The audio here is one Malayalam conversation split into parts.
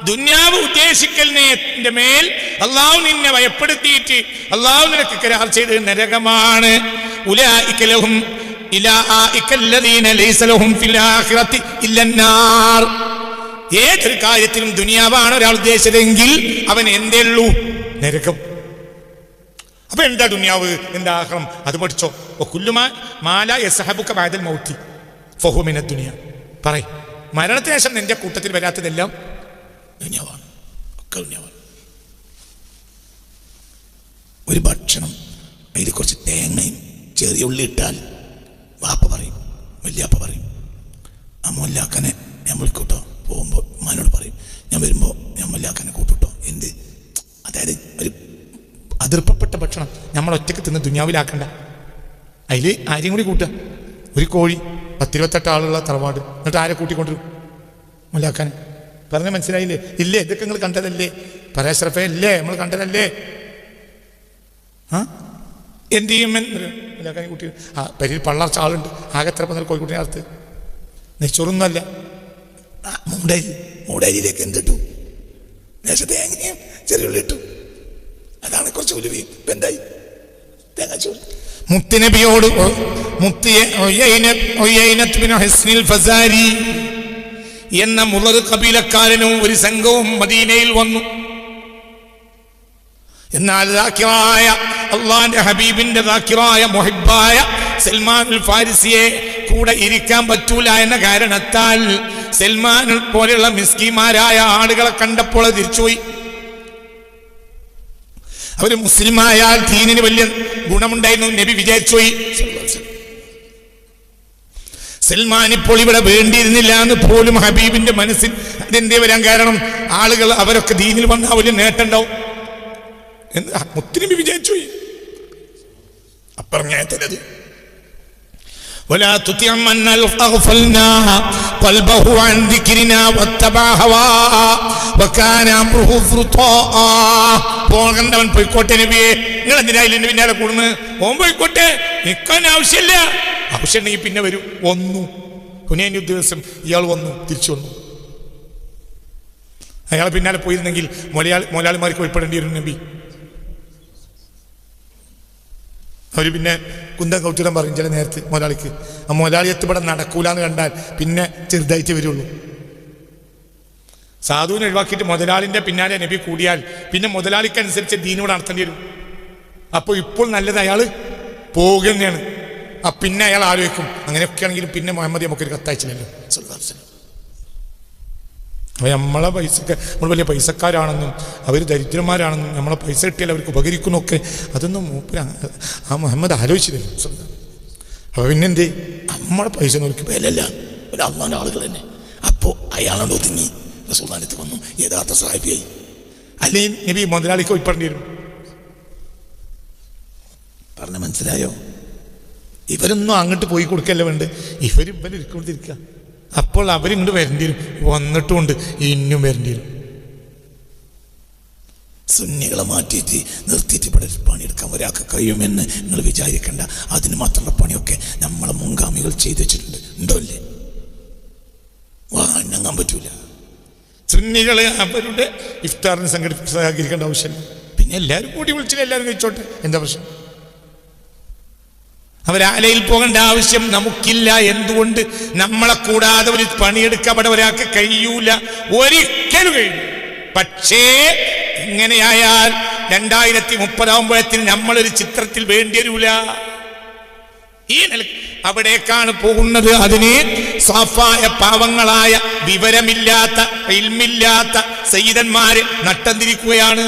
ദുനിയാവ് ഉദ്ദേശിക്കലിന്റെ മേൽ അള്ളാഹു നിന്നെ ഭയപ്പെടുത്തിയിട്ട് അള്ളാഹു നിനക്ക് കരാർ ചെയ്ത് നരകമാണ്. ഏതൊരു കാര്യത്തിലും ദുനിയാവാണ് ഒരാൾ ഉദ്ദേശിച്ചതെങ്കിൽ അവൻ എന്തേ ഉള്ളൂ? നരകം. അപ്പൊ എന്താ ദുനിയാവ്, എന്താ ആഖിറം? അത് പഠിച്ചോ. പറയും മരണത്തിന് ശേഷം നിന്റെ കൂട്ടത്തിൽ വരാത്തതെല്ലാം ദുനിയാവാണ്, ഒക്കെ ദുനിയാവാണ്. ഒരു ഭക്ഷണം അതിൽ കുറച്ച് തേങ്ങയും ചെറിയ ഉള്ളി ഇട്ടാൽ വാപ്പ പറയും, വല്യാപ്പ പറയും, ആ മൊല്ലാക്കനെ ഞാൻ വിളിക്കൂട്ടോ. പോകുമ്പോൾ ഉമ്മാനോട് പറയും, ഞാൻ വരുമ്പോൾ ഞാൻ മൊല്ലാക്കനെ കൂട്ടിട്ടോ. എന്ത്? അതായത് ഒരു അതിർപ്പപ്പെട്ട ഭക്ഷണം നമ്മൾ ഒറ്റയ്ക്ക് തിന്ന് ദുനിയാവിലാക്കണ്ട, അതിൽ ആരെയും കൂടി കൂട്ടുക. ഒരു കോഴി 10-28 ആളുള്ള തറവാട്, എന്നിട്ട് ആരെ കൂട്ടിക്കൊണ്ടിരും? മൊല്ലാക്കാൻ. പറഞ്ഞ മനസ്സിലായില്ലേ? ഇല്ലേ? ഇതൊക്കെ നിങ്ങൾ കണ്ടതല്ലേ? പരാശ്രഫേ അല്ലേ? നമ്മൾ കണ്ടതല്ലേ? എന്ത് ചെയ്യും? മൊല്ലാക്കാനെ കൂട്ടി പരിയിൽ പള്ളർച്ച ആളുണ്ട്. ആകെ എത്ര പന്തൽ കോഴിക്കുട്ടിനെ അറുത്ത് നെച്ചോറൊന്നുമല്ല, മൂടരിയിലേക്ക് എന്തിട്ടു? ദേശത്തെ എങ്ങനെയും ചെറിയുള്ളി ഇട്ടു. അതാണ് കുറച്ച് ഉലുവയും. ഇപ്പം എന്തായി? തേങ്ങാച്ചോറ്. മുത്തുനബിയോട് എന്ന മുളർ കബീലക്കാരനും ഒരു സംഘവും മദീനയിൽ വന്നു. എന്നാൽ അള്ളാന്റെ ഹബീബിന്റെ ദാക്കിറായ മുഹിബ്ബായ സൽമാനുൽ ഫാരിസിയെ കൂടെ ഇരിക്കാൻ പറ്റൂല എന്ന കാരണത്താൽ സൽമാൻ പോലെയുള്ള മിസ്കിമാരായ ആളുകളെ കണ്ടപ്പോൾ തിരിച്ചുപോയി. അവര് മുസ്ലിമായാൽ ദീനിന് വലിയ ഗുണമുണ്ടായിരുന്നു നബി വിചാരിച്ചുപോയി. സൽമാൻ ഇപ്പോൾ ഇവിടെ വേണ്ടിയിരുന്നില്ല എന്ന് പോലും ഹബീബിന്റെ മനസ്സിൽ അതെന്തേ വരാൻ കാരണം? ആളുകൾ അവരൊക്കെ ദീനിൽ വന്ന വലിയ നേട്ടമുണ്ടാവും എന്ന് മുത്തുനബി വിചാരിച്ചുപോയി. അപ്പറഞ്ഞത് ولا تطع من أغفلنا قلبه عن ذكرنا واتبع هواه وكان أمره فرطا. പോകണ്ടവൻ പോയിക്കോട്ടെ നബിയെ, നിങ്ങൾ എന്തിനാ ഇതിന്റെ പിന്നാലെ കൂടുന്നത്? ഓൻ പോയിക്കോട്ടെ, നിൽക്കാൻ ആവശ്യമില്ല. ആവശ്യമുണ്ടെങ്കിൽ പിന്നെ വരും. വന്നു ഹുനൈൻ ദിവസം ഇയാൾ വന്നു, തിരിച്ചു വന്നു. അയാൾ പിന്നാലെ പോയിരുന്നെങ്കിൽ മൊലാളിമാർക്ക് ഭയപ്പെടേണ്ടി വരും നബി. അവർ പിന്നെ കുന്തം കൗട്ടിടം പറയും ചില നേരത്ത് മുതലാളിക്ക്. ആ മുതലാളി എത്തിപ്പെടാൻ നടക്കൂലെന്ന് കണ്ടാൽ പിന്നെ ചെറുതായിട്ട് വരുള്ളൂ. സാധുവിനെ ഒഴിവാക്കിയിട്ട് മുതലാളിൻ്റെ പിന്നാലെ നബി കൂടിയാൽ പിന്നെ മുതലാളിക്കനുസരിച്ച് ദീനോട് നടത്തേണ്ടി വരും. അപ്പോൾ ഇപ്പോൾ നല്ലത് അയാൾ പോവുക തന്നെയാണ്. പിന്നെ അയാൾ ആലോചിക്കും, അങ്ങനെയൊക്കെ ആണെങ്കിലും പിന്നെ മുഹമ്മദ് നമുക്കൊരു കത്തയച്ചില്ലല്ലോ. അപ്പോൾ നമ്മളെ നമ്മൾ വലിയ പൈസക്കാരാണെന്നും അവർ ദരിദ്രന്മാരാണെന്നും നമ്മളെ പൈസ കിട്ടിയാൽ അവർക്ക് ഉപകരിക്കുന്നൊക്കെ അതൊന്നും മൂപ്പര് ആ മുഹമ്മദ് ആലോചിച്ചില്ലല്ലോ. അപ്പോൾ പിന്നെന്തേ? നമ്മളെ പൈസ നോക്കി വിലല്ല, ഒരു അള്ളാൻ്റെ ആളുകൾ തന്നെ. അപ്പോൾ അയാളോട് ഒതുങ്ങി റസൂലുള്ളാഹിന്റെ വന്നു, യഥാർത്ഥ സഹാബിയായി. അല്ലെങ്കിൽ നബി മുതലാളിക്ക് പോയിപ്പറേണ്ടി വരും. പറഞ്ഞ മനസ്സിലായോ? ഇവരൊന്നും അങ്ങോട്ട് പോയി കൊടുക്കല്ല വേണ്ട, ഇവരിക്കൊണ്ടിരിക്കുക. അപ്പോൾ അവരിങ്ങോട്ട് വരേണ്ടി വരും. വന്നിട്ടുമുണ്ട്, ഇനിയും വരേണ്ടി വരും. സുന്നികളെ മാറ്റിയിട്ട് നിർത്തിയിട്ട് ഇവിടെ പണിയെടുക്കാൻ ഒരാൾക്ക് കഴിയുമെന്ന് നിങ്ങൾ വിചാരിക്കേണ്ട. അതിന് മാത്രമുള്ള പണിയൊക്കെ നമ്മളെ മുൻഗാമികൾ ചെയ്തു വെച്ചിട്ടുണ്ട്. ഉണ്ടോ അല്ലേ? വാങ്ങാൻ പറ്റൂല. സുന്നികളെ അവരുടെ ഇഫ്താറിന് സഹകരിക്കേണ്ട ആവശ്യമില്ല. പിന്നെ എല്ലാവരും കൂടി വിളിച്ചിട്ട് എല്ലാവരും കഴിച്ചോട്ടെ, എന്താ പ്രശ്നം? അവരാലയിൽ പോകേണ്ട ആവശ്യം നമുക്കില്ല. എന്തുകൊണ്ട്? നമ്മളെ കൂടാതെ ഒരു പണിയെടുക്കപ്പെടെ ഒരാൾക്ക് കഴിയൂല, ഒരിക്കലും കഴിയും. പക്ഷേ ഇങ്ങനെയായാൽ 2030 നമ്മളൊരു ചിത്രത്തിൽ വേണ്ടി വരൂല. ഈ അവിടേക്കാണ് പോകുന്നത്. അതിന് സാഫായ പാവങ്ങളായ വിവരമില്ലാത്ത ഇൽമില്ലാത്ത സയ്യിദന്മാര് നട്ടംതിരിക്കുകയാണ്.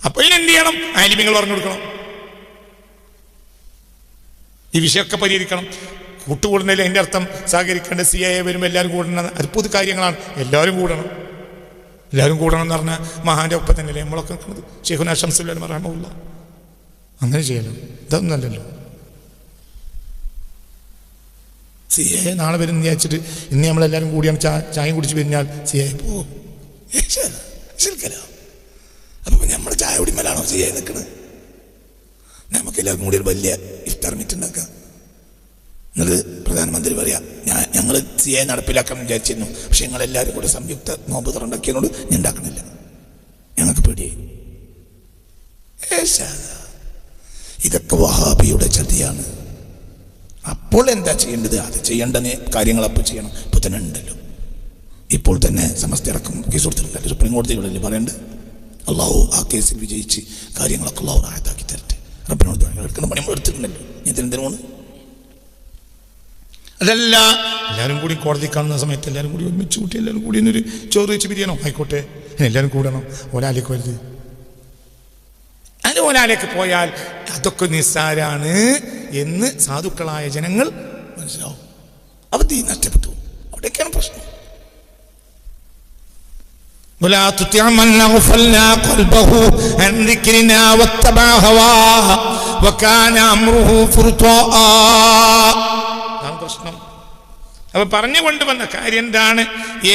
അപ്പൊ ഇതിനെന്ത് ചെയ്യണം? ആലിമീങ്ങൾ പറഞ്ഞു കൊടുക്കണം. ഈ വിഷയമൊക്കെ പരിഹരിക്കണം. കൂട്ടുകൂടുന്നതിൽ അതിൻ്റെ അർത്ഥം സഹകരിക്കേണ്ട CIA വരുമ്പോൾ എല്ലാവരും കൂടണം. അത് പൊതു കാര്യങ്ങളാണ്. എല്ലാവരും കൂടണം. എല്ലാവരും കൂടണം എന്ന് പറഞ്ഞാൽ മഹാന്റെ ഒപ്പം തന്നെയല്ലേ നമ്മളൊക്കെ നിൽക്കുന്നത്. ശൈഖുനാ ശംസുൽ ഉലമ റഹ്മഹുല്ലാഹ് അങ്ങനെ ചെയ്യണം. ഇതൊന്നും അല്ലല്ലോ. CIA നാളെ വരും വിചാരിച്ചിട്ട് ഇന്ന് നമ്മളെല്ലാവരും കൂടിയാണ് ചായയും കുടിച്ച് പിരിഞ്ഞാൽ CIA പോകും. അപ്പം നമ്മൾ ചായ കുടിമേലാണോ CIA നിൽക്കുന്നത്? നമുക്കെല്ലാവർക്കും കൂടി ഒരു വലിയ ഇഫ്താർ മീറ്റ് ഉണ്ടാക്കാം. നിങ്ങൾ പ്രധാനമന്ത്രി പറയാ, ഞങ്ങൾ CA നടപ്പിലാക്കാൻ വിചാരിച്ചിരുന്നു, പക്ഷെ ഞങ്ങളെല്ലാവരും കൂടെ സംയുക്ത നോമ്പ് തുറണ്ടാക്കിയതുകൊണ്ട് ഞാൻ ഉണ്ടാക്കണില്ല, ഞങ്ങൾക്ക് പേടിയായി. ഇതൊക്കെ വഹാബിയുടെ ചതിയാണ്. അപ്പോൾ എന്താ ചെയ്യേണ്ടത്? അത് ചെയ്യേണ്ട കാര്യങ്ങൾ അപ്പോൾ ചെയ്യണം. ഇപ്പോൾ തന്നെ ഉണ്ടല്ലോ, ഇപ്പോൾ തന്നെ സമസ്ത ഇറക്കും കേസ് കൊടുത്തിട്ടുണ്ടല്ലോ, സുപ്രീം കോടതികളല്ലേ പറയേണ്ടത്. അള്ളാഹു ആ കേസിൽ വിജയിച്ച് കാര്യങ്ങളൊക്കെ അള്ളാഹു ആയത്താക്കി തരട്ടെ. റബ്ബിനോട് എടുക്കുന്ന പണി എടുത്തിട്ടുണ്ടല്ലോ. എന്തിനെന്തിനാണ് അതല്ല, എല്ലാവരും കൂടി കോടതി കാണുന്ന സമയത്ത് എല്ലാവരും കൂടി ഒരുമിച്ച് കൂട്ടി എല്ലാവരും കൂടി എന്നൊരു ചോറ് വെച്ച് പിരിയണോ? ആയിക്കോട്ടെ, എല്ലാവരും കൂടണം. ഒരാലേക്ക് വരുത്, അതിന് ഒരാലേക്ക് പോയാൽ അതൊക്കെ നിസ്സാരാണ് എന്ന് സാധുക്കളായ ജനങ്ങൾ മനസ്സിലാവും. അവധി നഷ്ടപ്പെട്ടു. അവിടേക്കാണ് പ്രശ്നം. ولا تطع من أغفلنا قلبه عن ذكرنا واتبع هواه وكان أمره فرطا. പ്രശ്നം. അപ്പൊ പറഞ്ഞുകൊണ്ട് വന്ന കാര്യം എന്താണ്?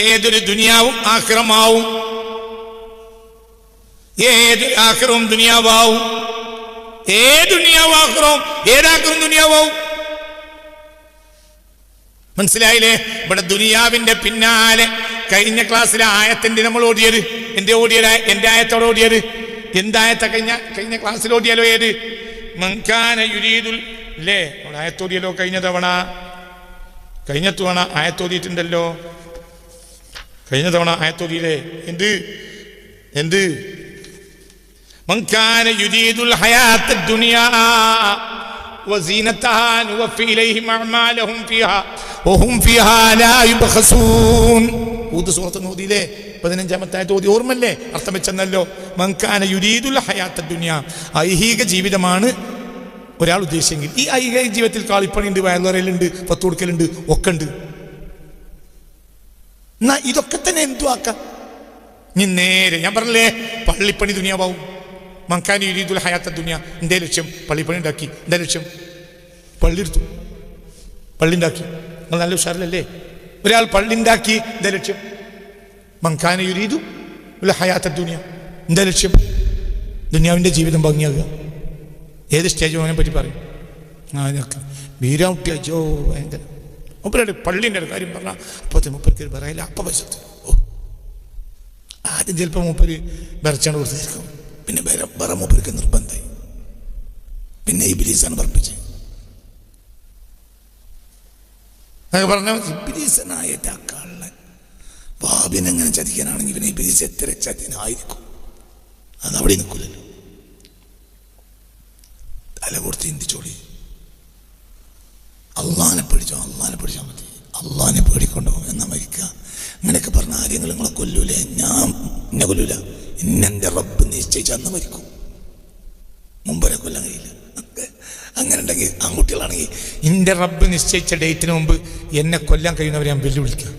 ഏതൊരു ദുനിയാവും ആഖിറമാവും, ഏതൊരു ആഖിറവും ദുനിയാവാവും. ഏത് ദുനിയാവും ആഖിറവും, ഏതാഖിറവും ദുനിയാവാവും. മനസ്സിലായില്ലേ? ഇവിടെ ദുനിയാവിന്റെ പിന്നാലെ കഴിഞ്ഞ ക്ലാസ്സിലെ ആയത്തിന്റെ നമ്മൾ ഓടിയത്, എന്റെ ആയത്തോടെ ഓടിയത് എന്തായത്ത? കഴിഞ്ഞ ക്ലാസ്സിൽ ഓടിയാലോ? ഏത്? മൻകാന യുരീദുൽ അല്ലേ? ആയത്തോടിയല്ലോ കഴിഞ്ഞ തവണ ആയത്തോടിയിട്ടുണ്ടല്ലോ. കഴിഞ്ഞ തവണ ആയത്തോടിയില്ലേ? എന്ത് മൻകാന യുരീദുൽ ഹയാത്തദ് ദുനിയാ വസീനതഹാ നുവഫി ഇലൈഹിം അഅമാലഹും ഫീഹാ വഹും ഫീഹാ ലാ യുബ്ഖസൂൻ. സൂറത്ത് നൂദിലെ 15-ാമത്തെ ആയത്ത് ഓതി ഓർമ്മല്ലേ? അർത്ഥം വെച്ചെന്നല്ലോ. മൻകാന യുരീദുൽ ഹയാത്തദ് ദുനിയാ, ഐഹിക ജീവിതമാണ് ഒരാൾ ഉദ്ദേശിച്ചെങ്കിൽ. ഈ ഐഹിക ജീവിതത്തിൽ കാളിപ്പണിയുണ്ട്, വയലുറയിലുണ്ട്, പത്ത് കൊടുക്കലുണ്ട്, ഒക്കെ ഉണ്ട്. എന്നാ ഇതൊക്കെ തന്നെ എന്തു ആക്കാം? നീ നേരെ ഞാൻ പറഞ്ഞില്ലേ, പള്ളിപ്പണി ദുനിയാവും. മൻകാന യുരീദുൽ ഹയാത്തദ് ദുനിയാ, എന്തേ ലക്ഷ്യം? പള്ളിപ്പണി ഉണ്ടാക്കി. എന്താ ലക്ഷ്യം? പള്ളി എടുത്തു, പള്ളി ഉണ്ടാക്കി. നിങ്ങൾ നല്ല ഉഷാറിലല്ലേ? ഒരാൾ പള്ളി ഉണ്ടാക്കി, എന്താ ലക്ഷ്യം? മൻകാന യുരീദുൽ ഹയാത്തദ് ദുനിയാ, എന്താ ലക്ഷ്യം? ദുനിയാവിൻ്റെ ജീവിതം ഭംഗിയാകുക. ഏത് സ്റ്റേജ് അവനെ പറ്റി പറയും? വീരാവുട്ടി അജോ ഭയങ്കര മൂപ്പരുടെ പള്ളിൻ്റെ ഒരു കാര്യം പറഞ്ഞാൽ അപ്പത്തെ മൂപ്പർക്ക് പറയില്ല. അപ്പം പൈസത്ത് ആദ്യം ചിലപ്പോൾ മൂപ്പര് വരച്ചാണ്ട് കൊടുത്തിരിക്കും, പിന്നെ വേറെ മൂപ്പർക്ക് നിർബന്ധമായി, പിന്നെ ഇബ്ലീസാണ് പറപ്പിച്ചത്. പറഞ്ഞ ഇബ്ലീസനായിട്ട് ആ കള്ളൻ ബാബിനെങ്ങനെ ചതിക്കാനാണെങ്കിൽ പിന്നെ ഇബ്ലീസ് എത്ര ചതിനായിരിക്കും? അതവിടെ നിൽക്കില്ലല്ലോ. തല കൊടുത്ത് ചിന്തിച്ചോളി. അള്ളാനെ പേടിച്ചാൽ മതി. അള്ളാനെ പേടിക്കൊണ്ടോ എന്നാ മരിക്കുക. അങ്ങനെയൊക്കെ പറഞ്ഞ ആരെങ്കിലും നിങ്ങളെ കൊല്ലൂലേ? ഞാൻ എന്നെ കൊല്ലൂല, എന്നെ റബ്ബ് നിശ്ചയിച്ച അന്ന് മരിക്കും. മുമ്പരെ കൊല്ലാൻ കഴിയില്ല. അങ്ങനെ ഉണ്ടെങ്കിൽ ആൺകുട്ടികളാണെങ്കിൽ എൻ്റെ റബ്ബ് നിശ്ചയിച്ച ഡേറ്റിന് മുമ്പ് എന്നെ കൊല്ലാൻ കഴിയുന്നവരെ ഞാൻ വെല്ലുവിളിക്കുക.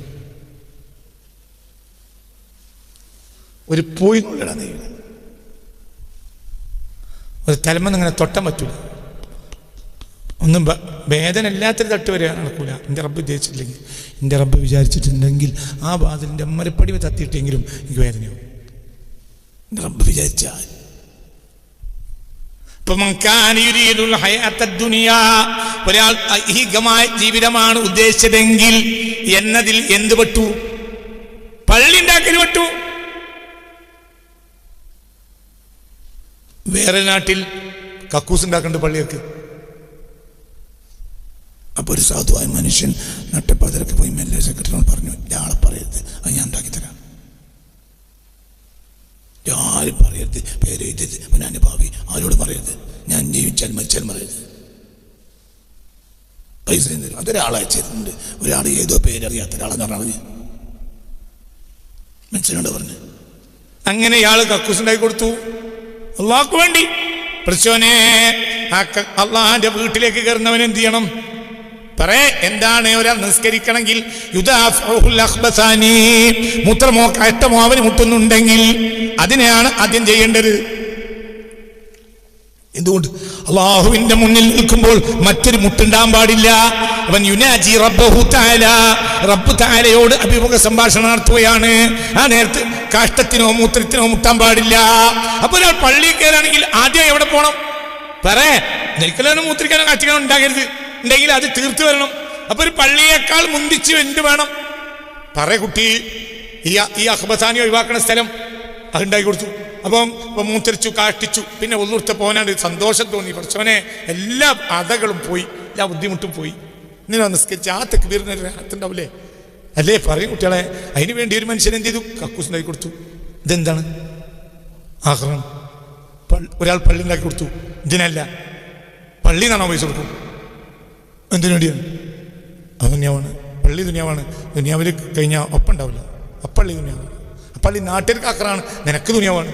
ഒരു പോയി കൊള്ളിടാൻ കഴിയില്ല. ഒരു തലമെന്ന് അങ്ങനെ തൊട്ടാൻ പറ്റൂല. ഒന്നും വേദന ഇല്ലാത്തൊരു തട്ട് വരെ നടക്കൂല. എൻ്റെ റബ്ബ് ഉദ്ദേശിച്ചില്ലെങ്കിൽ, എൻ്റെ റബ്ബ് വിചാരിച്ചിട്ടുണ്ടെങ്കിൽ ആ വാതിലിൻ്റെ മരപ്പടി തത്തിയിട്ടെങ്കിലും എനിക്ക് വേദനയാവും. എൻ്റെ റബ്ബ് വിചാരിച്ചാൽ. ഒരാൾ ഐഹികമായ ജീവിതമാണ് ഉദ്ദേശിച്ചതെങ്കിൽ എന്നതിൽ എന്ത് പെട്ടു? പള്ളി ഉണ്ടാക്കൽ പെട്ടു. വേറെ നാട്ടിൽ കക്കൂസ് ഉണ്ടാക്കേണ്ട പള്ളിയൊക്കെ. അപ്പോൾ ഒരു സാധുവായ മനുഷ്യൻ നട്ടപ്പാതിരൊക്കെ പോയി മെല്ലെ സെക്രട്ടറിനോട് പറഞ്ഞു, ആളെ പറയരുത്, അത് ഞാൻ ഉണ്ടാക്കി തരാം. ആരും പറയരുത്, പേര് എഴുതരുത്, പിന്നെ എൻ്റെ ഭാവി ആരോട് പറയരുത്, ഞാൻ ജീവിച്ചാൽ മരിച്ചാലും പറയരുത്, പൈസ തരും. അതൊരാളെ അയച്ചിരുന്നുണ്ട്. ഒരാൾ ഏതോ പേരറിയാത്ത ഒരാളെന്ന് പറഞ്ഞാൽ മനസ്സിനോട് പറഞ്ഞു. അങ്ങനെ ഇയാൾ കക്കൂസ് ഉണ്ടാക്കി കൊടുത്തു അള്ളാഹ്ക്ക് വേണ്ടി. പ്രശ്നോനെ അള്ളാഹിന്റെ വീട്ടിലേക്ക് കയറുന്നവൻ എന്ത് ചെയ്യണം? എന്താണ്? ഒരാൾ നിസ്കരിക്കണമെങ്കിൽ മൂത്രമോ കയറ്റമോ അവന് മുട്ടുന്നുണ്ടെങ്കിൽ അതിനെയാണ് ആദ്യം ചെയ്യേണ്ടത്. എന്തുകൊണ്ട്? അള്ളാഹുവിന്റെ മുന്നിൽ നിൽക്കുമ്പോൾ മറ്റൊരു മുട്ടുണ്ടാൻ പാടില്ല. അവൻ യുനാജി റബ്ബഹു തആല, റബ്ബ് തആലയോട് അഭിമുഖ സംഭാഷണം നടത്തുകയാണ്. ആ നേരത്ത് കാഷ്ടത്തിനോ മൂത്രത്തിനോ മുട്ടാൻ പാടില്ല. അപ്പൊ ഒരാൾ പള്ളിയിൽ കയറുകയാണെങ്കിൽ ആദ്യം എവിടെ പോകണം? ഒരിക്കലും മൂത്രിക്കാനോ കാച്ചിക്കാനോ ഉണ്ടാകരുത്. ഉണ്ടെങ്കിൽ അത് തീർത്ത് വരണം. അപ്പൊ ഒരു പള്ളിയേക്കാൾ മുന്തിച്ച് എന്ത് വേണം? കുട്ടി ഈ അഹ്ബസാനി ഒഴിവാക്കണ സ്ഥലം അതുണ്ടാക്കി കൊടുത്തു. അപ്പം മൂത്തരിച്ചു, കാട്ടിച്ചു. പിന്നെ ഒന്നുകൊടുത്ത പോനാണ്ട് സന്തോഷം തോന്നി. പഠിച്ചവനെ എല്ലാ അതകളും പോയി, എല്ലാ ബുദ്ധിമുട്ടും പോയി. ഇങ്ങനെ നിസ്കരിച്ച് ആ തെക്കുബീറിനൊരു റാഹത്തുണ്ടാവില്ലേ? അല്ലേ പറയും കുട്ടികളെ. അതിന് വേണ്ടി ഒരു മനുഷ്യൻ എന്ത് ചെയ്തു? കക്കൂസ് ഉണ്ടാക്കി കൊടുത്തു. ഇതെന്താണ്? ആഹ്റാണ്. ഒരാൾ പള്ളി ഉണ്ടാക്കി കൊടുത്തു. ഇതിനല്ല, പള്ളി എന്നാണോ പൈസ കൊടുക്കും? എന്തിനു വേണ്ടിയാണ്? അത് ദുനിയാവാണ്. പള്ളി ദുനിയാവാണ്. ദുനിയാവിൽ കഴിഞ്ഞാൽ ഒപ്പം ഉണ്ടാവില്ല. അപ്പള്ളി ദുനിയാവാണ്. പള്ളി നാട്ടിലേക്ക് ആക്രാണ്, നിനക്ക് ദുനിയാവാണ്.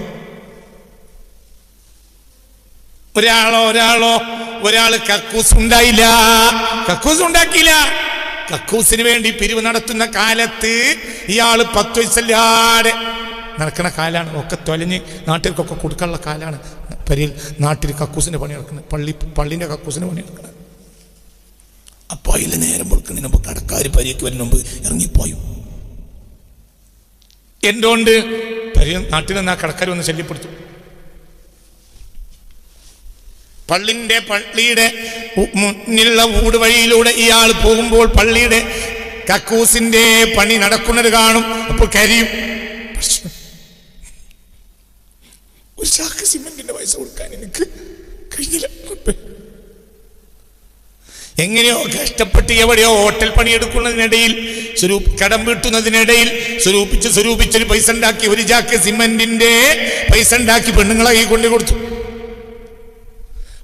ഒരാൾ കക്കൂസ് ഉണ്ടായില്ല, കക്കൂസ് ഉണ്ടാക്കിയില്ല. കക്കൂസിന് വേണ്ടി പിരിവ് നടത്തുന്ന കാലത്ത് ഇയാൾ 10 വയസ്സല്ലാതെ നടക്കുന്ന കാലാണ്. ഒക്കെ തൊലഞ്ഞ് നാട്ടിലേക്കൊക്കെ കൊടുക്കാനുള്ള കാലാണ്. പരിയിൽ നാട്ടിൽ കക്കൂസിന്റെ പണി നടക്കുന്നത്, പള്ളിന്റെ കക്കൂസിന്റെ പണി നടക്കുന്നത്. അപ്പൊ അതിൽ നേരം കൊടുക്കുന്നതിന് മുമ്പ് കടക്കാർ പരിക്ക് വരുന്ന മുമ്പ് ഇറങ്ങിപ്പോയും. എന്തുകൊണ്ട്? നാട്ടിൽ നിന്ന് ആ കടക്കാർ വന്ന് ശല്യപ്പെടുത്തും. പള്ളിയുടെ മുന്നിലുള്ള ഊട് വഴിയിലൂടെ ഇയാൾ പോകുമ്പോൾ പള്ളിയുടെ കക്കൂസിന്റെ പണി നടക്കുന്നത് കാണും. അപ്പോൾ കരിയും. ഒരു ചാക്ക് സിമന്റിന്റെ പൈസ കൊടുക്കാൻ എനിക്ക് കഴിഞ്ഞില്ല. എങ്ങനെയോ കഷ്ടപ്പെട്ട് എവിടെയോ ഹോട്ടൽ പണിയെടുക്കുന്നതിനിടയിൽ കടം വീട്ടുന്നതിനിടയിൽ സ്വരൂപിച്ചൊരു പൈസ ഉണ്ടാക്കി, ഒരു ചാക്ക് സിമന്റിന്റെ പൈസ ഉണ്ടാക്കി പെണ്ണുങ്ങളെ കൈ കൊണ്ടു കൊടുത്തു.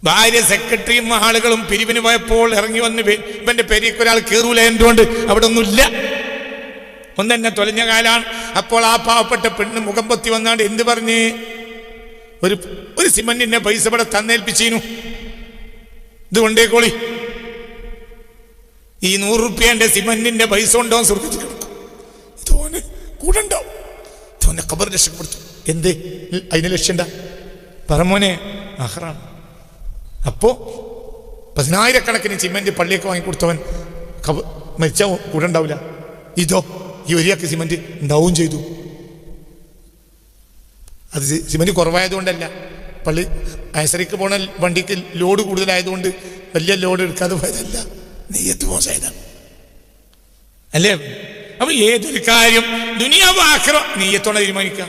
ഭാര്യ സെക്രട്ടറിയും ആളുകളും പിരിവിന് പോയപ്പോൾ ഇറങ്ങി വന്ന് ഇവന്റെ പെരിക്ക് ഒരാൾ കയറൂല, എന്തുകൊണ്ട്? അവിടെ ഒന്നുമില്ല, ഒന്നെന്നെ തൊലഞ്ഞ കാലാണ്. അപ്പോൾ ആ പാവപ്പെട്ട പെണ്ണ് മുഖം പൊത്തി വന്നാണ്ട് എന്ത് പറഞ്ഞ്? ഒരു സിമന്റിന്റെ പൈസ ഇവിടെ തന്നേൽപ്പിച്ചീനു, ഇത് കൊണ്ടേക്കോളി. ഈ 100 റുപ്യന്റെ സിമന്റിന്റെ പൈസ ഉണ്ടോ സ്വർഗത്തിൽ കിടക്കും. ഇതോന് കൂടെ ഉണ്ടാവും. ഇതോനെ ഖബർ രക്ഷപ്പെടുത്തു. എന്ത് അതിന് ലക്ഷ്യണ്ട? പറമോനെ ആഹ്റാണ്. അപ്പോ 10,000 സിമന്റ് പള്ളിയൊക്കെ വാങ്ങിക്കൊടുത്തവൻ മരിച്ച കൂടെ ഉണ്ടാവില്ല. ഇതോ ഈ ഒരിയാക്ക് സിമന്റ് ഉണ്ടാവും ചെയ്തു. അത് സിമന്റ് കുറവായതുകൊണ്ടല്ല, പള്ളി ആശറിക്ക് പോണ വണ്ടിക്ക് ലോഡ് കൂടുതലായതുകൊണ്ട് വലിയ ലോഡ് എടുക്കാതെ പോയതല്ല, നെയ്യത്ത് മോശമായതാണ് അല്ലേ? അപ്പൊ ഏതൊരു കാര്യം ദുനിയാവ് ആഖിറ നെയ്യത്തോടെ തീരുമാനിക്കുക.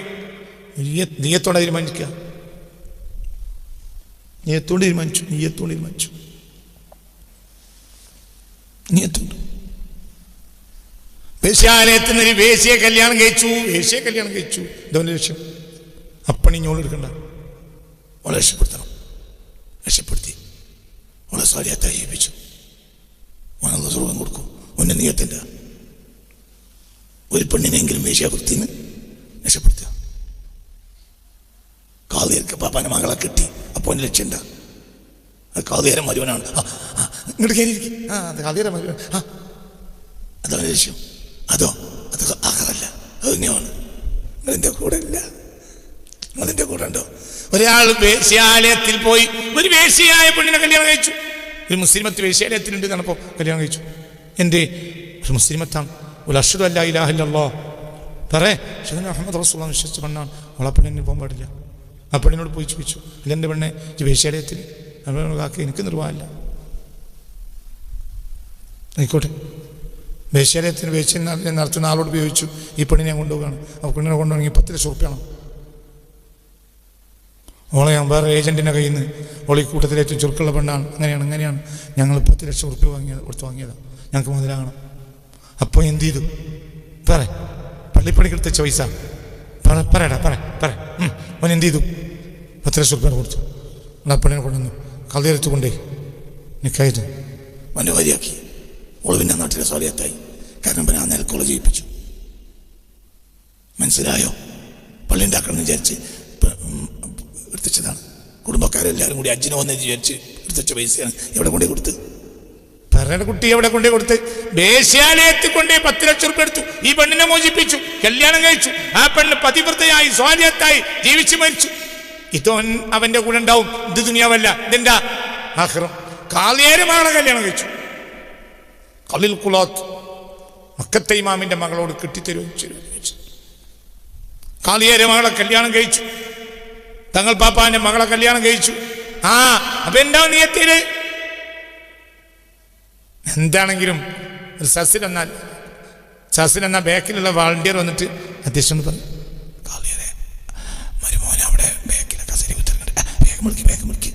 വേശ്യാലയത്തിൽ നിന്ന് വേശ്യയെ കല്യാണം കഴിച്ചു. ഇതോന്റെ ലക്ഷ്യം അപ്പണി ഞോൾ എടുക്കണ്ട, അവളെ രക്ഷപ്പെടുത്തി അവളെ സാരിയത്തായി ജീവിച്ചു. അവനുള്ള സ്വർഗം കൊടുക്കും. ഒന്നെ നീയത്തില്ല. ഒരു പെണ്ണിനെങ്കിലും വേശ്യാവൃത്തിന്ന് രക്ഷപ്പെടുത്തുക. കാളിയർക്ക് പാപ്പാന്റെ മകളെ കിട്ടി, അപ്പോൾ എൻ്റെ ലക്ഷ്യം എന്താ? അത് കാളിയാരെ മരുവനാണ്. ഇങ്ങോട്ട് കയറിയിരിക്കും. അത് കാളിയാരെ മരുവൻ. അതാണ് ലക്ഷ്യം. അത് ആഹാരല്ല, അത് തന്നെയാണ്. നിങ്ങളെൻ്റെ കൂടെ ഇല്ല, നിങ്ങളെൻ്റെ കൂടെ ഉണ്ടോ? ഒരാൾ വേശ്യാലയത്തിൽ പോയി ഒരു വേശ്യയായ പെണ്ണിനെ കല്യാണം കഴിച്ചു. ഒരു മുസ്ലിമത്ത് വേശ്യാലയത്തിലുണ്ട് എന്നപ്പോൾ കല്യാണം കഴിച്ചു. എന്തേ? ഒരു മുസ്ലിമത്താണ്. ഒരു അഷ്ഹദു അല്ലാ ഇലാഹ ഇല്ലല്ലാഹ് പറയേ അഷ്ഹദു മുഹമ്മദ് റസൂലുള്ളാഹി വിശ്വസിച്ച പെണ്ണാണ്. അവളെ പെണ്ണിന് പോകാൻ പാടില്ല. ആ പെണ്ണിനോട് പോയി ചോദിച്ചു, അല്ല എൻ്റെ പെണ്ണെ വേശ്യാലയത്തിൽ കാക്കി എനിക്ക് നിർവാഹമില്ല. ആയിക്കോട്ടെ, വേശ്യാലയത്തിന് വേശ്യ നടത്തുന്ന ആളോട് ഉപയോഗിച്ചു, ഈ പെണ്ണിനെ കൊണ്ടുപോവുകയാണ്. ആ പെണ്ണിനെ കൊണ്ടുപോകണമെങ്കിൽ 10 ലക്ഷം റുപ്യാണ്. ഓളെ ഞാൻ വേറെ ഏജൻറ്റിൻ്റെ കയ്യിൽ നിന്ന്, ഓളി കൂട്ടത്തിലേറ്റവും ചുരുക്കുള്ള പെണ്ണാണ്, അങ്ങനെയാണ് ഞങ്ങൾ 10 ലക്ഷം റുപ്യ കൊടുത്ത് വാങ്ങിയതാണ്, ഞങ്ങൾക്ക് മുതലാകണം. അപ്പോൾ എന്ത് ചെയ്തു? പള്ളിപ്പണിക്കെടുത്ത പൈസ പറ അവൻ എന്ത് ചെയ്തു? 10 ലക്ഷം റുപ്യ കൊടുത്തു. ആ പെണ്ണിനെ കൊണ്ടുവന്നു കള്ളിയെടുത്ത് കൊണ്ടേ നിക്കായിരുന്നു അവൻ്റെ വരിയാക്കി. ഓള് പിന്നെ നാട്ടിലെ സ്വാലിയത്തായി. കാരണം പിന്നെ ആ നിലക്കോളെ ജയിപ്പിച്ചു. മനസ്സിലായോ? പള്ളി ഉണ്ടാക്കണം വിചാരിച്ച് എടുത്തിച്ചതാണ്. കുടുംബക്കാരെല്ലാവരും കൂടി അജ്ജിന് വന്ന് വിചാരിച്ച് എടുത്തിച്ച പൈസയാണ്. എവിടെ കൊണ്ടേ കൊടുത്ത്? പറയുടെ കുട്ടി എവിടെ കൊണ്ടേ കൊടുത്ത്? വേശ്യാലയത്തിൽ കൊണ്ടേ 10 ലക്ഷം റുപ്യ എടുത്തു. ഈ പെണ്ണിനെ മോചിപ്പിച്ചു, കല്യാണം കഴിച്ചു. ആ പെണ്ണ് പതിവ്രതയായി സ്വാലിയത്തായി ജീവിച്ചു മരിച്ചു. ഇതോ അവന്റെ കൂടെ ഉണ്ടാവും. ഇത് ദുനിയാവല്ല, ഇതെന്താ ആഖിറം. കാളിയേരെ മകളെ കല്യാണം കഴിച്ചു. ഖലീൽ ഖുലാത്ത് മക്കത്തെ ഇമാമിന്റെ മകളോട് കെട്ടിത്തരുവച്ചു. കാളിയേരെ മകളെ കല്യാണം കഴിച്ചു. തങ്ങൾ പാപ്പാന്റെ മകളെ കല്യാണം കഴിച്ചു. അപ്പൊ എന്താ നിയത്തില്? എന്താണെങ്കിലും ഒരു സസിലെന്നാൽ ബാക്കിലുള്ള വാളണ്ടിയർ വന്നിട്ട് അധ്യക്ഷനോട് പറഞ്ഞു, കാളിയരെ മരുമോനെ അവിടെ ബാക്കിലെ കസേര കുത്തിറങ്ങട്ടെ, വേഗം വിളിക്ക്.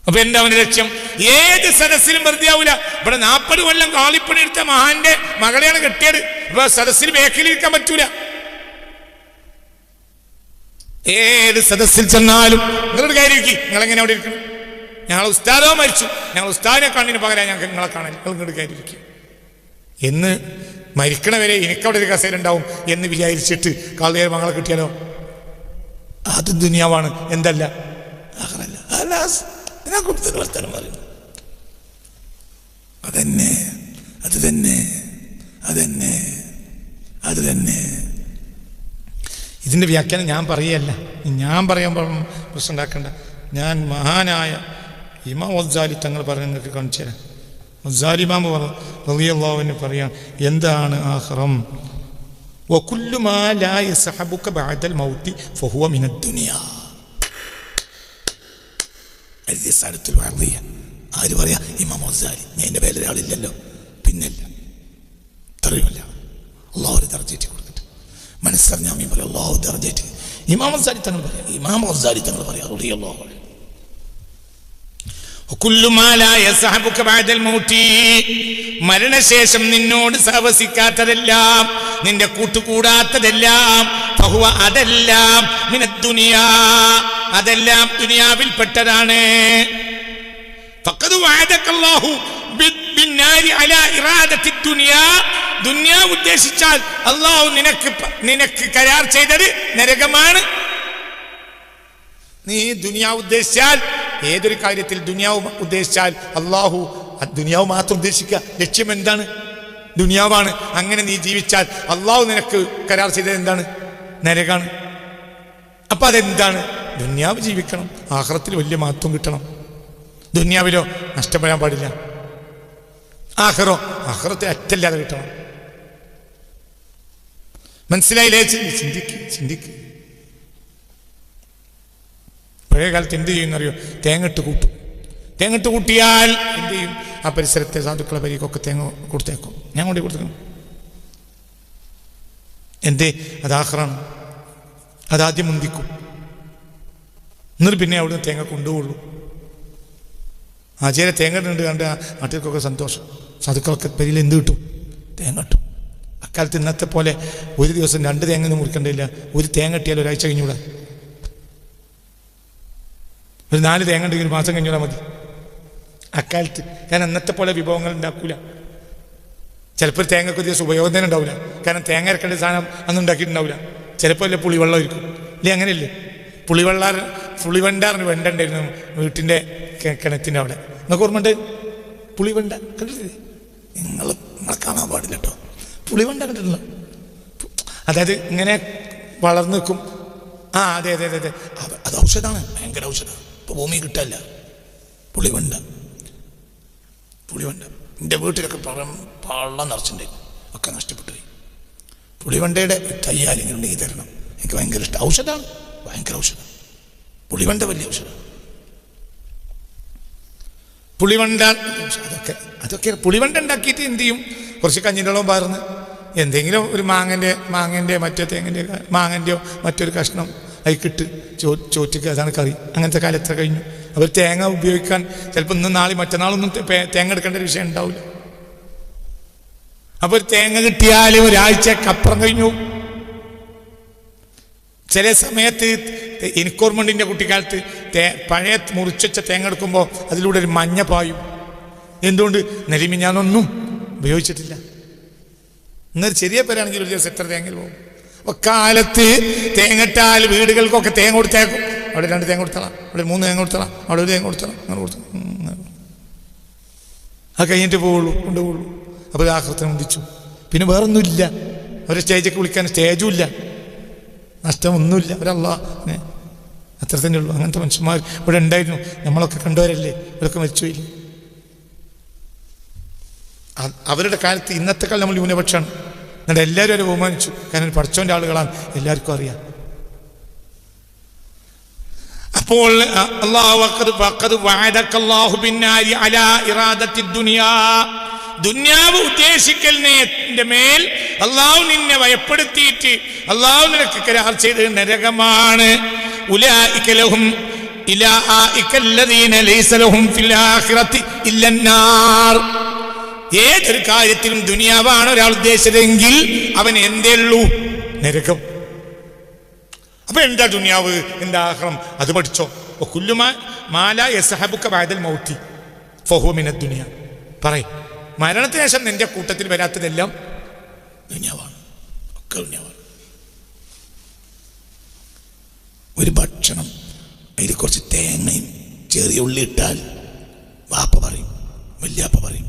അപ്പൊ എന്താ അവന്റെ ലക്ഷ്യം? ഏത് സദസ്സിലും വെറുതെ ആവൂല. ഇവിടെ 40 കൊല്ലം കാളിപ്പണി എടുത്ത മഹാന്റെ മകളെയാണ് കെട്ടിയത്. ഇപ്പൊ സദസ്സിൽ ബാക്കിലിരിക്കാൻ പറ്റൂല. ഏത് സദസ്സിൽ ചെന്നാലും നിങ്ങളോട് കാര്യം ഇരിക്കും, നിങ്ങളെങ്ങനെ അവിടെ ഇരിക്കണം? ഞങ്ങൾ ഉസ്താദോ മരിച്ചു, ഞങ്ങൾ ഉസ്താദിനെ കണ്ണിന് പകരം ഞങ്ങൾക്ക് നിങ്ങളെ കാണാൻ, നിങ്ങൾ ഇങ്ങോട്ട് കാര്യം ഇരിക്കും എന്ന് മരിക്കണവരെ എനിക്കവിടെ ഒരു കസേര ഉണ്ടാവും എന്ന് വിചാരിച്ചിട്ട് കാളിയാർ മകളെ കിട്ടിയാലോ? അത് ദുനിയാവാണ്, എന്തല്ല വർത്തനം പറയുന്നു. അതന്നെ. ഇതിന്റെ വ്യാഖ്യാനം ഞാൻ പറയല്ല, ഞാൻ പറയുമ്പോൾ പ്രശ്നം ഉണ്ടാക്കണ്ട. ഞാൻ മഹാനായ ഇമാം ഗസാലി തങ്ങൾ പറയുന്നത് കാണിച്ചു തരാം. ഗസാലി ഇമാം റളിയല്ലാഹു അൻഹു പറയാൻ, എന്താണ് ആഖിറം? വകുല്ലു മാ ലാ യസ്ഹബുക ബഅദൽ മൗതി ഫഹുവ മിനദ് ദുനിയ. ആര് പറയാ? ഇമാം ഗസാലി. ഞാൻ എൻ്റെ പേരിൽ ഒരാളില്ലല്ലോ, പിന്നല്ല അറിയില്ല. അള്ളാഹു ഒരു ദർജറ്റ് കൊടുത്തിട്ട് മനസ്സറിഞ്ഞ അമ്മയും പറയാം, അള്ളാഹു ദർജറ്റ്. ഇമാം ഗസാലി തങ്ങൾ പറയാം, ഇമാം ഗസാലി തങ്ങൾ പറയാം റളിയല്ലാഹു അൻഹു, മരണശേഷം നിന്നോട് സഹവസിക്കാത്തതെല്ലാം, നിന്റെ കൂട്ടുകൂടാത്തതെല്ലാം, അതെല്ലാം അതെല്ലാം ദുനിയാവിൽപ്പെട്ടതാണ്. ദുനിയാവ് ഉദ്ദേശിച്ചാൽ അള്ളാഹു നിനക്ക് കരാർ ചെയ്തത് നരകമാണ്. നീ ദുനിയാവ് ഉദ്ദേശിച്ചാൽ, ഏതൊരു കാര്യത്തിൽ ദുനിയാവ് ഉദ്ദേശിച്ചാൽ അള്ളാഹു ദുനിയാവ് മാത്രം ഉദ്ദേശിക്കുക. ലക്ഷ്യം എന്താണ്? ദുനിയാവാണ്. അങ്ങനെ നീ ജീവിച്ചാൽ അള്ളാഹു നിനക്ക് കരാർ ചെയ്തത് എന്താണ്? നരകാണ്. അപ്പൊ അതെന്താണ്? ദുനിയാവ് ജീവിക്കണം, ആഖിറത്തിൽ വലിയ മഹത്വം കിട്ടണം. ദുനിയാവിലോ നഷ്ടപ്പെടാൻ പാടില്ല, ആഖിറത്തിൽ അറ്റല്ലാതെ കിട്ടണം. മനസ്സിലായില്ലേ? ചിന്തിക്ക്. പഴയ കാലത്ത് എന്ത് ചെയ്യുന്നറിയോ? തേങ്ങട്ട് കൂട്ടിയാൽ എന്ത് ചെയ്യും? ആ പരിസരത്തെ സാധുക്കളെ പരിക്കൊക്കെ തേങ്ങ കൊടുത്തേക്കും. ഞാൻ കൊണ്ടു കൊടുത്തേക്കും. എന്തേ? അത് ആഖിറാണ്. അതാദ്യം മുന്തിക്കും, എന്നിട്ട് പിന്നെ അവിടുന്ന് തേങ്ങ കൊണ്ടുപോകുള്ളൂ. ആചാര്യ തേങ്ങ ഉണ്ട് കണ്ട് നാട്ടുകാർക്കൊക്കെ സന്തോഷം. സാധുക്കളൊക്കെ പരിയിൽ എന്ത് കിട്ടും? തേങ്ങ കിട്ടും. അക്കാലത്ത് ഇന്നത്തെ പോലെ ഒരു ദിവസം 2 തേങ്ങ ഒന്നും മുറിക്കേണ്ടില്ല. ഒരു തേങ്ങ കിട്ടിയാൽ ഒരാഴ്ച കഴിഞ്ഞൂടാ. ഒരു 4 തേങ്ങ ഉണ്ടെങ്കിൽ 1 മാസം കഴിഞ്ഞാൽ മതി അക്കാലത്ത്. കാരണം അന്നത്തെ പോലെ വിഭവങ്ങൾ ഉണ്ടാക്കൂല. ചിലപ്പോൾ തേങ്ങക്ക് ഒരു ദിവസം ഉപയോഗം തന്നെ ഉണ്ടാവില്ല. കാരണം തേങ്ങ ഇറക്കേണ്ട സാധനം അന്ന് ഉണ്ടാക്കിയിട്ടുണ്ടാവില്ല. ചിലപ്പോൾ അല്ലേ പുളിവെള്ളം ഇരിക്കും, ഇല്ലേ? അങ്ങനെയല്ലേ? പുളിവണ്ടാറിന് വെണ്ട ഉണ്ടായിരുന്നു വീട്ടിൻ്റെ കിണറ്റിൻ്റെ അവിടെ. നിങ്ങൾക്ക് ഓർമ്മയുണ്ട്? പുളിവണ്ട കണ്ടിട്ടില്ലേ? നിങ്ങൾ കാണാൻ പാടില്ല കേട്ടോ. പുളിവണ്ട കണ്ടിട്ടില്ല? അതായത് ഇങ്ങനെ വളർന്നു നിൽക്കും. അതെ. അത് ഔഷധമാണ്, ഭയങ്കര ഔഷധമാണ്. ഇപ്പോൾ ഭൂമി കിട്ടല്ല. പുളിവണ്ട എൻ്റെ വീട്ടിലൊക്കെ പള്ളം നിറച്ചിട്ടുണ്ടായിരുന്നു, ഒക്കെ നഷ്ടപ്പെട്ടു പോയി. പുളിവണ്ടയുടെ തൈ ആരെങ്കിലും ഉണ്ടെങ്കിൽ തരണം, എനിക്ക് ഭയങ്കര ഇഷ്ടം. ഔഷധമാണ്, ഭയങ്കര ഔഷധം. പുളിവണ്ട വലിയ ഔഷധം. പുളിവണ്ട അതൊക്കെ പുളിവണ്ട ഉണ്ടാക്കിയിട്ട് എന്ത് ചെയ്യും? കുറച്ച് കഞ്ഞിരളവും പാർന്ന് എന്തെങ്കിലും ഒരു മാങ്ങൻ്റെ മറ്റോ തേങ്ങൻ്റെ മാങ്ങൻ്റെയോ മറ്റൊരു കഷ്ണം അതിക്കിട്ട് ചോറ്റിക്ക്, അതാണ് കറി. അങ്ങനത്തെ കാലം എത്ര കഴിഞ്ഞു. അവർ തേങ്ങ ഉപയോഗിക്കാൻ ചിലപ്പോൾ ഇന്നും നാളെയും മറ്റന്നാളൊന്നും തേങ്ങ എടുക്കേണ്ട ഒരു വിഷയം ഉണ്ടാവില്ല. അപ്പോൾ തേങ്ങ കിട്ടിയാൽ ഒരാഴ്ചക്കപ്പുറം കഴിഞ്ഞു. ചില സമയത്ത് എനിക്കോർമ്മണ്ടിൻ്റെ കുട്ടിക്കാലത്ത് പഴയ മുറിച്ചുവെച്ച തേങ്ങ എടുക്കുമ്പോൾ അതിലൂടെ ഒരു മഞ്ഞ പായും. എന്തുകൊണ്ട്? നെരിമിഞ്ഞാനൊന്നും ഉപയോഗിച്ചിട്ടില്ല. എന്നൊരു ചെറിയ പേരാണെങ്കിൽ ഒരു ദിവസം എത്ര തേങ്ങ പോകും. കാലത്ത് തേങ്ങട്ടാൽ വീടുകൾക്കൊക്കെ തേങ്ങ കൊടുത്തേക്കും. അവിടെ 2 തേങ്ങ കൊടുത്തളാം, അവിടെ 3 തേങ്ങ കൊടുത്തളാം, അവിടെ 1 തേങ്ങ കൊടുത്തളാം, അങ്ങനെ കൊടുത്തു. അത് കഴിഞ്ഞിട്ട് കൊണ്ടുപോകുള്ളൂ. അപ്പോൾ ആഖിറത്തിനെ മുന്തിച്ചു. പിന്നെ വേറൊന്നുമില്ല. ഒരു സ്റ്റേജൊക്കെ വിളിക്കാൻ സ്റ്റേജും ഇല്ല, നഷ്ടമൊന്നുമില്ല. ഒരല്ലാഹ് അത്ര തന്നെ ഉള്ളൂ. അങ്ങനത്തെ മനുഷ്യന്മാർ ഇവിടെ ഉണ്ടായിരുന്നു. നമ്മളൊക്കെ കണ്ടവരല്ലേ, ഇവരൊക്കെ മരിച്ചുപോയില്ലേ? അവരുടെ കാലത്ത് ഇന്നത്തെക്കാൾ നമ്മൾ ന്യൂനപക്ഷമാണ്. എന്നിട്ട് എല്ലാവരും അവരെ ബഹുമാനിച്ചു. കാരണം പഠിച്ചവൻ്റെ ആളുകളാണ്, എല്ലാവർക്കും അറിയാം. അപ്പോൾ ദുനിയാവ് ഉദ്ദേശിക്കലിന്റെ മേൽ അള്ളാഹു നിന്നെ ഭയപ്പെടുത്തിയിട്ട് അള്ളാഹു നിനക്ക് കരാർ ചെയ്ത് നരകമാണ്. ഉലൈക ലഹും ഇലാഇകല്ലദീന ലൈസ ലഹും ഫിൽ ആഖിറതി ഇല്ലന്നാർ. ഏതൊരു കാര്യത്തിലും ദുനിയാവാണ് ഒരാൾ ഉദ്ദേശിച്ചതെങ്കിൽ അവൻ എന്തേ ഉള്ളൂ? നരകം. അപ്പൊ എന്താ ദുനിയാവ്, എന്താ ആഖിറം? അത് പഠിച്ചോ. മാല യസ്ഹബുക ബഅദൽ മൗതി ഫഹുവ മിനദ് ദുനിയ. പറയ്, മരണത്തിന് ശേഷം നിന്റെ കൂട്ടത്തിൽ വരാത്തതെല്ലാം ദുനിയാവാണ്, ഒക്കെ ദുനിയാവാണ്. ഒരു ഭക്ഷണം അതിൽ കുറച്ച് തേങ്ങയും ചെറിയ ഉള്ളി ഇട്ടാൽ വാപ്പ പറയും, വല്യാപ്പ പറയും,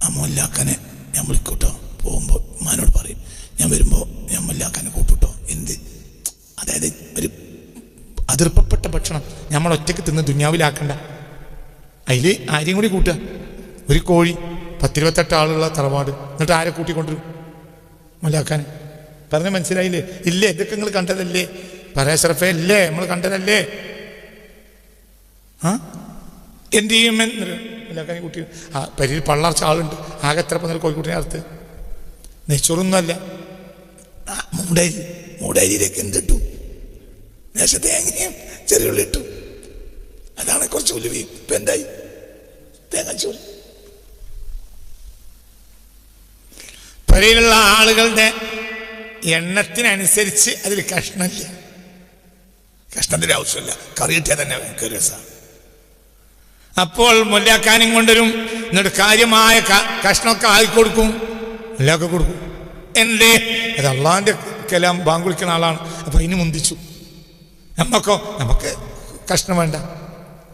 ആ മൊല്ലാക്കനെ ഞാൻ വിളിക്കൂട്ടോ. പോകുമ്പോൾ ഉമ്മാനോട് പറയും, ഞാൻ വരുമ്പോൾ ഞാൻ മൊല്ലാക്കനെ കൂട്ടുട്ടോ. എന്ത്? അതായത് ഒരു അതിർപ്പപ്പെട്ട ഭക്ഷണം നമ്മൾ ഒറ്റയ്ക്ക് തിന്ന് ദുനിയാവിലാക്കണ്ട. അതിൽ ആരെയും കൂടി കൂട്ടുക. ഒരു കോഴി 10-28 ആളുള്ള തറവാട്, എന്നിട്ട് ആരെ കൂട്ടിക്കൊണ്ടിരും? മൊല്ലാക്കാൻ. പറഞ്ഞ മനസ്സിലായില്ലേ? ഇല്ലേ? ഇതൊക്കെ നിങ്ങൾ കണ്ടതല്ലേ? പരേശ്വരഫേ ഇല്ലേ? നമ്മൾ കണ്ടതല്ലേ? എന്ത് ചെയ്യുമെന്ന് മൊല്ലാക്കാനെ കൂട്ടി. പരിയിൽ പള്ളർച്ച ആളുണ്ട്. ആകെ എത്ര പന്നൽ കോഴിക്കുട്ടിനെ അറുത്ത്? നെയ്ച്ചോറൊന്നുമല്ല, മൂടരിയിലേക്ക് എന്തിട്ടു? ദേശ തേങ്ങയും ചെറിയ ഉള്ളി ഇട്ടു. അതാണ് കുറച്ച് ഉലുവി. ഇപ്പൊ എന്തായി? തേങ്ങാച്ചോറ്. പരിയിലുള്ള ആളുകളുടെ എണ്ണത്തിനനുസരിച്ച് അതിൽ കഷ്ണമില്ല. കഷ്ണത്തിന്റെ ആവശ്യമില്ല, കറി കിട്ടിയാൽ തന്നെ ഭയങ്കര രസമാണ്. അപ്പോൾ മൊല്ലാക്കാനും കൊണ്ടുവരും. എന്നിട്ട് കാര്യമായ കഷ്ണമൊക്കെ ആയിക്കൊടുക്കും, മൊല്ലാക്ക കൊടുക്കും. എന്തേ? അത് അള്ളാന്റെ കലാം ബാങ്ക് വിളിക്കുന്ന ആളാണ്. അപ്പൊ അതിന് മുന്തിച്ചു. നമുക്ക് കഷ്ണം വേണ്ട.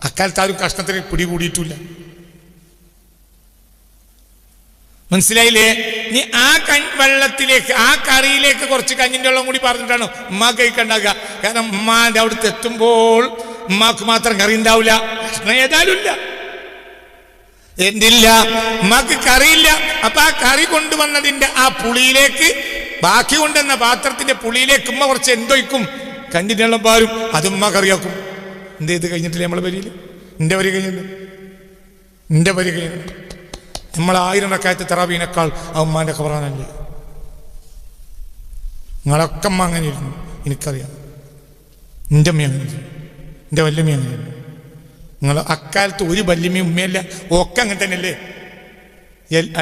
അക്കാലത്ത് ആരും കഷ്ണത്തിന് പിടികൂടിയിട്ടില്ല. മനസ്സിലായില്ലേ? നീ ആ വെള്ളത്തിലേക്ക്, ആ കറിയിലേക്ക് കുറച്ച് കഞ്ഞിൻ്റെ വെള്ളം കൂടി പറഞ്ഞിട്ടാണ് ഉമ്മ കഴിക്കണ്ടാകുക. കാരണം ഉമ്മാന്റെ അവിടുത്തെ എത്തുമ്പോൾ ഉമ്മാക്ക് മാത്രം കറി ഉണ്ടാവില്ല, കഷ്ണം ഏതായാലും ഇല്ല. എന്തില്ല? ഉമ്മാക്ക് കറിയില്ല. അപ്പൊ ആ കറി കൊണ്ടുവന്നതിന്റെ ആ പുളിയിലേക്ക്, ബാക്കി കൊണ്ടുവന്ന പാത്രത്തിന്റെ പുളിയിലേക്ക് ഉമ്മ കുറച്ച് എന്തൊയ്ക്കും? കഞ്ഞിൻ്റെ വെള്ളം പാരും. അത് ഉമ്മ കറിയാക്കും. എന്ത് ചെയ്ത് കഴിഞ്ഞിട്ടില്ല നമ്മളെ പരിയിൽ? എൻ്റെ വരി കഴിഞ്ഞിട്ടുണ്ട്, എൻ്റെ വരി കഴിഞ്ഞിട്ടുണ്ട്. നമ്മൾ 1000 റക്അത്ത് തറാവീനേക്കാൾ ആ ഉമ്മാൻ്റെ ഖബറാനല്ലേ. നിങ്ങളൊക്കെ അമ്മ അങ്ങനെ ഇരുന്നു, എനിക്കറിയാം. എൻ്റെ അമ്മ അങ്ങനെ, എൻ്റെ വല്യമ്മ അങ്ങനെ. നിങ്ങൾ അക്കാലത്ത് ഒരു വല്യമ്മയും ഉമ്മയല്ല, ഒക്കെ അങ്ങനെ തന്നെയല്ലേ?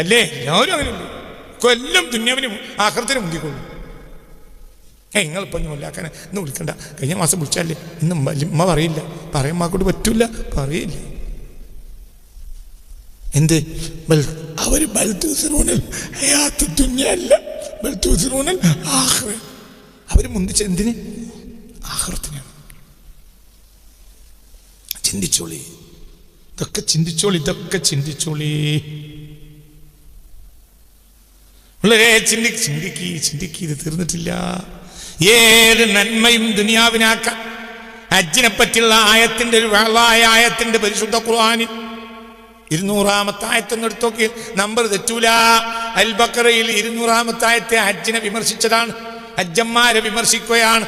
അല്ലേ? എല്ലാവരും അങ്ങനെയല്ലേ? കൊല്ലം ദുന്യാവിനും ആഖിറത്തിനും മുന്തിക്കൊള്ളു. നിങ്ങളിപ്പോൾ മൊല്ലാക്കാനെ ഇന്ന് വിളിക്കണ്ട, കഴിഞ്ഞ മാസം വിളിച്ചാലേ ഇന്ന് ഉമ്മ പറയില്ല. പറയാൻ മാക്കോട്ട് പറ്റൂല, പറയില്ല. എന്ത്? അവര് അവര് മുന്തിച്ച എന്തിന്? ആഖിറത്തിനാണ്. ചിന്തിച്ചോളി, ഇതൊക്കെ ചിന്തിച്ചോളി, ഇതൊക്കെ ചിന്തിച്ചോളി. വളരെ ചിന്തിക്ക്. ഇത് തീർന്നിട്ടില്ല. ഏത് നന്മയും ദുനിയാവിനാക്കാം. ഹജ്ജിനെ പറ്റിയുള്ള ആയത്തിന്റെ ഒരു വെള്ളായ ആയത്തിന്റെ പരിശുദ്ധ ഖുർആനിൽ 200-ാമത്തെ ആയത്തൊന്നും എടുത്തു നോക്കി, നമ്പർ തെറ്റൂല. അൽ ബഖറയിൽ 200-ാമത്തെ ആയത്തെ ഹജ്ജിനെ വിമർശിച്ചതാണ്, ഹജ്ജന്മാരെ വിമർശിക്കുകയാണ്.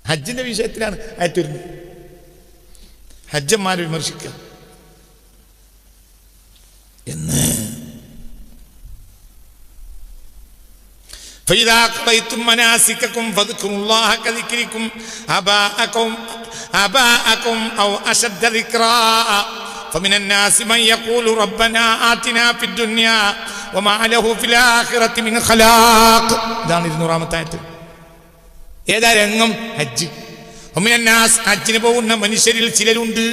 ഹജ്ജിന്റെ വിഷയത്തിലാണ് ആയത്ത് വരുന്നത്. ഹജ്ജന്മാരെ വിമർശിക്കുക എന്ന്. فإذا قضيتم مناسككم فاذكروا الله كذكركم آباءكم أو أشد ذكرا فمن الناس من يقول ربنا آتنا في الدنيا وما له في الآخرة من خلاق. ഇതാണ് 200-ാമത്തെ ആയത്ത്. ഏതാ രംഗം? ഹജ്ജ്. ومن الناس, ഹജ്ജിന് പോകുന്ന മനുഷ്യരിൽ ചിലരുണ്ട്,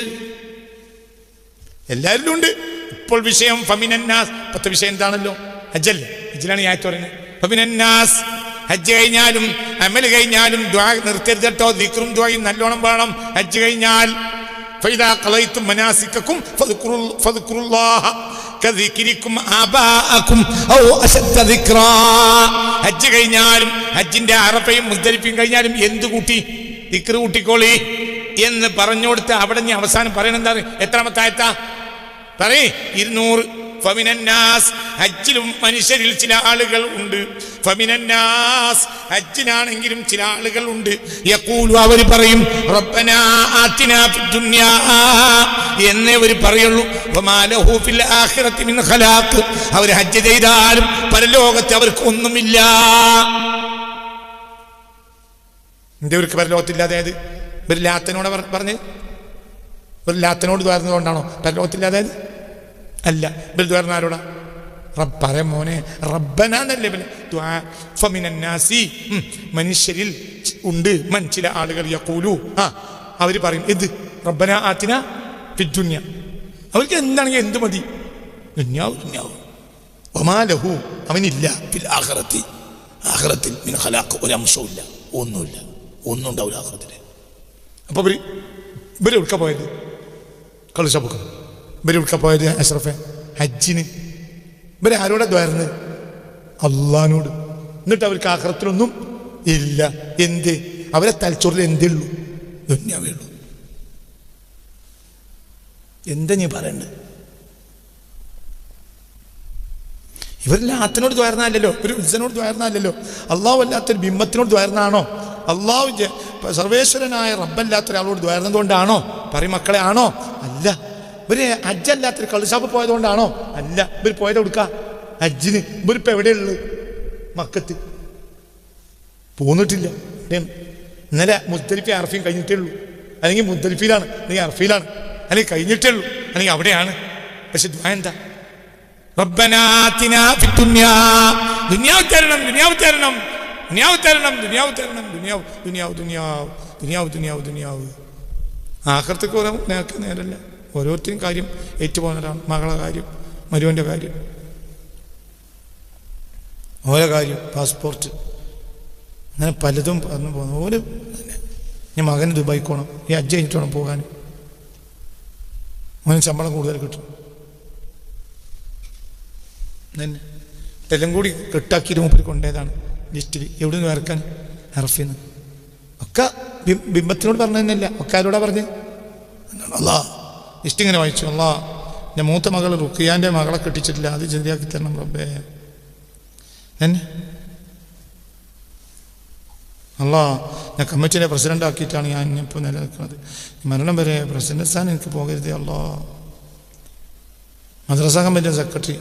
എല്ലാവരിലും ഉണ്ട്. ഇപ്പോൾ വിഷയം ഫമിനന്നാസ്. ഇപ്പോഴത്തെ വിഷയം എന്താണല്ലോ? ഹജ്ജല്ലേ? ഹജ്ജിലാണ് ഈ ആയത്ത് പറയുന്നത്. ഫമിനന്നാസ്, ഹജ്ജ് കഴിഞ്ഞാലും അമല് കഴിഞ്ഞാലും ദുആ നിർത്തരുത് കേട്ടോ. ദിക്റും ദുആയും നല്ലോണം വേണം ഹജ്ജ് കഴിഞ്ഞാൽ. ഫൈദാ ഖളൈതും മനാസികക്കും ഫദ്കുറുല്ലാഹ കദിക്രിക്കും ആബാഅക്കും ഔ അശദ്ദ ദിക്റാ. ഹജ്ജ് കഴിഞ്ഞാലും ഹജ്ജിന്റെ അറഫയും മുസ്ദലിഫയും കഴിഞ്ഞാലും എന്ത് കൂട്ടി? ദിക്റ് കൂട്ടിക്കോളി എന്ന് പറഞ്ഞുകൊടുത്ത് അവിടെ ഞാൻ അവസാനം പറയണെന്താണ്? എത്രാമത്തെ ആയത്താ? പറയ്. 200. ഫമിനന്നാസ് ഹജ്ജിലും മനുഷ്യരിൽ ചില ആളുകൾ ഉണ്ട്. ഫമിനന്നാസ് ഹജ്ജിനാണെങ്കിലും ചില ആളുകൾ ഉണ്ട്. യഖൂലു അവർ പറയും റബ്ബനാ ആതിനാ ഫിദ്ദുനിയാ എന്നേ അവർ പറയുള്ളൂ. വമാ ലഹു ഫിൽ ആഖിറതി മിൻ ഖലാഖ്. അവർ ഹജ്ജ് ചെയ്താലും പരലോകത്ത് അവർക്ക് ഒന്നുമില്ല. എന്തവർക്ക് പരലോകത്തില്ലാതായത്? ഇവർ ലാത്തനോട് പറഞ്ഞ് ഒരു ലാത്തനോട് ദ്വാരുന്നതുകൊണ്ടാണോ പരലോകത്തില്ലാതായത്? അല്ല. ഇവർ ദ്വാരുന്ന ആരോടാ? പറ മോനെ, റബ്ബനാന്നല്ലേ ഫമിനന്നാസി മനുഷ്യരിൽ ഉണ്ട് ചില ആളുകൾ യഖൂലു അവർ പറയും എന്ത്? റബ്ബനാ ആതിനാ ഫിദ്ദുനിയ. അവർക്ക് എന്താണെങ്കിൽ എന്ത് മതി? ദുനിയാവ് ദുനിയാവ്. വമാ ലഹു അവനില്ല ഫിൽ ആഖിറതി ആഖിറത്തിൽ മിൻ ഖലാഖ് ഒരു അംശവുമില്ല, ഒന്നുമില്ല, ഒന്നും ഉണ്ടാവില്ല ആഖിറത്തിൽ. അപ്പൊ ഇവര് എവിടുക്ക പോയത്? കളിച്ചപ്പൊക്കെ ഇവര് എവിടുക്ക പോയത്? അഷ്റഫെ ഹജ്ജിന്. ഇവരെ ആരോടാ ദ്വാരുന്നത്? അള്ളാഹിനോട്. എന്നിട്ട് അവർക്ക് ആഖിറത്തിലൊന്നും ഇല്ല. എന്ത്? അവരെ തലച്ചോറിൽ എന്തേ ഉള്ളൂ? ദുനിയാവേ ഉള്ളൂ. എന്താ നീ പറയണ്ടത്? ഇവർ ലാത്തിനോട് ദ്വാരുന്നല്ലോ, ഒരു ഉത്സനോട് ദ്വാരുന്നല്ലോ, അള്ളാഹു അല്ലാത്തൊരു ബിംബത്തിനോട് ദ്വാരുന്നതാണോ? അള്ളാഹു സർവേശ്വരനായ റബ്ബല്ലാത്ത ഒരാളോട് ദ്വാരുന്നത് കൊണ്ടാണോ? പറയും മക്കളെ, ആണോ? അല്ല. ഇവര് ഹജ്ജല്ലാത്തൊരു കളിഷാപ്പ് പോയതുകൊണ്ടാണോ? അല്ല. ഇവർ പോയത് കൊടുക്ക ഹജ്ജിന്. ഇവരിപ്പോൾ എവിടെയുള്ളത്? മക്കത്ത്. പോന്നിട്ടില്ല. ഇന്നലെ മുസ്ദലിഫ അർഫയും കഴിഞ്ഞിട്ടേ ഉള്ളൂ. അല്ലെങ്കിൽ മുസ്ദലിഫയിലാണ്, അല്ലെങ്കിൽ അർഫയിലാണ്, അല്ലെങ്കിൽ കഴിഞ്ഞിട്ടേ ഉള്ളൂ, അല്ലെങ്കിൽ അവിടെയാണ്. പക്ഷെ ദ്വാ എന്താ? റബ്ബനാ ആതിനാ ഫിദ്ദുനിയാ. ദുനിയാവ് തരണം, ദുനിയാവ് തരണം, ദുനിയാവ് തരണം, ദുനിയാവ് തരണം, ദുനിയാവ് ദുനിയാവ് ദുനിയാവ് ദുനിയാവ് ദുനിയാവ് ദുനിയാവ്. ആഖിറത്തേക്ക് നേർക്ക് നേരല്ല. ഓരോരുത്തരും കാര്യം ഏറ്റുപോകുന്നവരാണ്. മകളെ കാര്യം, മരുവൻ്റെ കാര്യം, ഓരോ കാര്യം, പാസ്പോർട്ട്, അങ്ങനെ പലതും പറഞ്ഞു പോകുന്നു. ഓരോ ഞാൻ മകന് ദുബായിക്ക് പോകണം, ഈ ഹജ്ജ് കഴിഞ്ഞിട്ട് വേണം പോകാൻ. അവന് ശമ്പളം കൂടുതൽ കിട്ടും. തന്നെ എല്ലാം കൂടി കെട്ടാക്കിയിട്ട് മൂപ്പര് കൊണ്ടേതാണ് ലിസ്റ്റിൽ. എവിടെ നിന്ന് വരക്കാൻ? അറഫിന്ന്. ഒക്കെ ബിംബത്തിനോട് പറഞ്ഞു തന്നെയല്ല, ഒക്കെ ആരോടാ പറഞ്ഞ്? അല്ലാ ലിസ്റ്റ് ഇങ്ങനെ വായിച്ചു. അല്ലാ എൻ്റെ മൂത്ത മകൾ റുഖിയാൻ്റെ മകളെ കെട്ടിച്ചിട്ടില്ല, അത് ശരിയാക്കി തരണം റബ്ബേ. തന്നെ അല്ലാ ഞാൻ കമ്മിറ്റിയുടെ പ്രസിഡൻ്റ് ആക്കിയിട്ടാണ് ഞാൻ ഇപ്പോൾ നിലനിൽക്കുന്നത്. മരണം വരെ പ്രസിഡന്റ് സ്ഥാനം എനിക്ക് പോകരുതേ അല്ലാ. മദ്രസ കമ്മിറ്റി സെക്രട്ടറി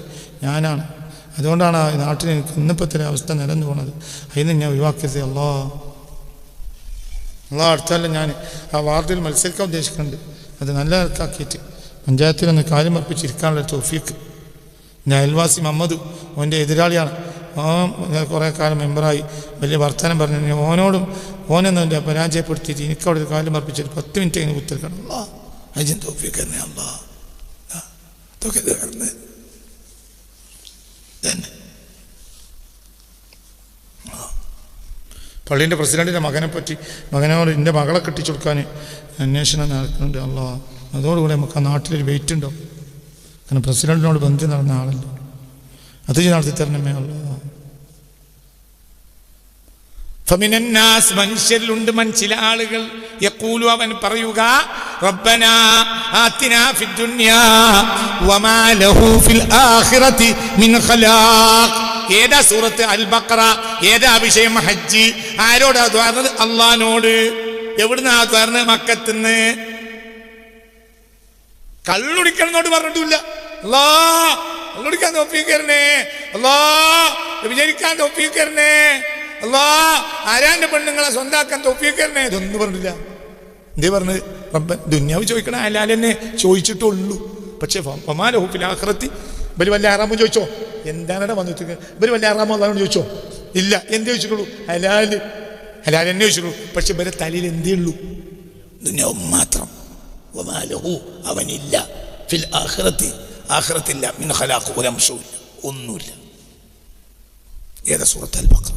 ഞാനാണ്. അതുകൊണ്ടാണ് ഈ നാട്ടിൽ എനിക്ക് ഇന്നിപ്പത്തെ അവസ്ഥ നിലനിന്ന് പോണത്. അതിന് ഞാൻ ഒഴിവാക്കിയത് അല്ലാ. അല്ലാ അടുത്തല്ല ഞാൻ ആ വാർഡിൽ മത്സരിക്കാൻ ഉദ്ദേശിക്കുന്നുണ്ട്. അത് നല്ല നിലക്കാക്കിയിട്ട് പഞ്ചായത്തിലൊന്ന് കാര്യം അർപ്പിച്ചിരിക്കാനുള്ള തൗഫീക്ക്. ഞാൻ അയൽവാസി മുഹമ്മദ് ഓൻ്റെ എതിരാളിയാണ്. കുറേ കാലം മെമ്പറായി വലിയ വർത്തമാനം പറഞ്ഞു. ഓനൊന്നും എൻ്റെ പരാജയപ്പെടുത്തിയിട്ട് എനിക്കവിടെ ഒരു കാര്യം അർപ്പിച്ചിട്ട് 10 മിനിറ്റ് ഇങ്ങനെ കുത്തിരിക്കണം. അല്ലാ അജിൻ തൗഫീക്ക് തന്നെ അല്ലാ. പള്ളീൻ്റെ പ്രസിഡന്റിൻ്റെ മകനോട് എൻ്റെ മകളെ കെട്ടിച്ചു കൊടുക്കാൻ അന്വേഷണം നടക്കുന്നുണ്ട്. അല്ലാ അതോടുകൂടി നമുക്ക് ആ നാട്ടിലൊരു വെയിറ്റ് ഉണ്ടാവും. കാരണം പ്രസിഡന്റിനോട് ബന്ധം നടന്ന ആളല്ലേ, അത് നടത്തി തരണമേ അല്ലാ. ഫമിനന്നാസ് മനുഷ്യരിലുണ്ട് ചില ആളുകൾ യഖൂലു അവൻ പറയുക റബ്ബനാ ആതിനാ ഫിദ്ദുനിയാ വമാ ലഹു ഫിൽ ആഖിറതി മിൻ ഖലാഖ്. ഏതാ സൂറത്ത്? അൽ ബഖറ. ഏതാ വിഷയം? ഹജ്ജ്. ആരോടാ ദ്വാരുന്നത്? അള്ളാഹിനോട്. എവിടുന്നാ ദ്വാരുന്നത്? മക്കത്തുനിന്ന്. കള്ളുടിക്കണമെന്നോട് പറഞ്ഞിട്ടില്ല. അല്ലാ കള്ളുടിക്കാൻ തോപ്പിക്കരണേ അല്ലാ, വിചാരിക്കാൻ തോപ്പിക്കരണേ അല്ലാ, ആരാന്റെ പെണ്ണുങ്ങളെ സ്വന്താക്കാൻ തോപ്പിക്കരണേ, ഇതൊന്നും പറഞ്ഞില്ല. എന്തേ പറഞ്ഞത്? റബ്ബൻ ദുനിയാവ് ചോദിക്കണ ഹലാലെന്നെ ചോദിച്ചിട്ടുള്ളൂ. പക്ഷെ വമാ ലഹു ഫിൽ ആഖിറതി. ഇവര് വല്ല ഹറാമും ചോദിച്ചോ? എന്താണ് വന്നിട്ട് ഇവര് വല്ല ഹറാമോ അല്ലാഹുവിനോട് ചോദിച്ചോ? ഇല്ല. എന്ത് ചോദിച്ചിട്ടുള്ളൂ? ഹലാല് എന്നെ ചോദിച്ചിട്ടുള്ളൂ. പക്ഷെ ഇവരെ തലയിൽ എന്തേ ഉള്ളൂ? ദുനിയാവ് മാത്രം. വമാ ലഹു അവനില്ല ഫിൽ ആഖിറതി ആഖിറത്തില്ല മിൻ ഖലാഖ് ഒരു അംശവുമില്ല, ഒന്നുമില്ല. ഏതാ സൂറത്ത്? അൽ ബഖറ.